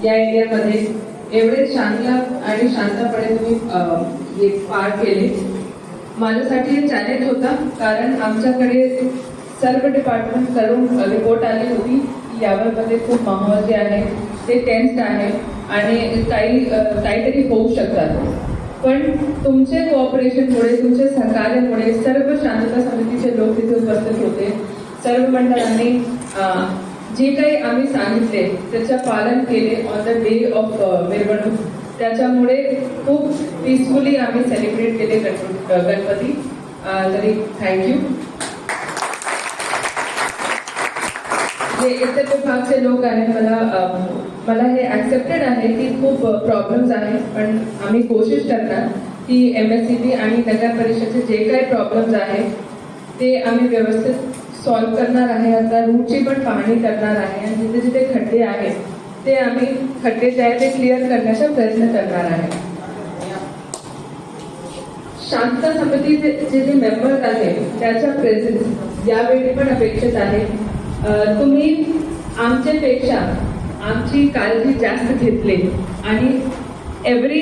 या एरियामध्ये एवढे शांत आणि शांतपणे तुम्ही पार केले. माझ्यासाठी हे चॅलेंज होता, कारण आमच्याकडे सर्व डिपार्टमेंट करून रिपोर्ट आली होती की यावरमध्ये खूप माहोल जे आहे ते टेन्स्ड आहे आणि काहीतरी होऊ शकतात. पण तुमचे कोऑपरेशनमुळे, तुमच्या सहकार्यामुळे सर्व शांतता समितीचे लोक तिथे उपस्थित होते. सर्व मंडळांनी जे काही आम्ही सांगितले त्याचं पालन केले ऑन द डे ऑफ मिरवणूक. त्याच्यामुळे खूप पीसफुली आम्ही सेलिब्रेट केले गणपती. तरी थँक्यू. जे इतर विभागचे लोक आहेत, मला हे ऍक्सेप्टेड आहे की खूप प्रॉब्लेम्स आहेत, पण आम्ही कोशिश करणार की MSCB आणि नगर परिषदेचे जे काही प्रॉब्लेम्स आहेत ते आम्ही व्यवस्थित सॉल्व्ह करणार आहे. आता रूटची पण पाहणी करणार आहे आणि जिथे जिथे खड्डे आहेत ते आम्ही खड्डे जे आहेत ते क्लिअर करण्याचा प्रयत्न करणार आहे. शांतता समितीचे जे मेंबर्स आहेत त्याचा प्रेझेन्स यावेळी पण अपेक्षित आहे. तुम्ही आमच्यापेक्षा आमची काळजी जास्त घेतली आणि एव्हरी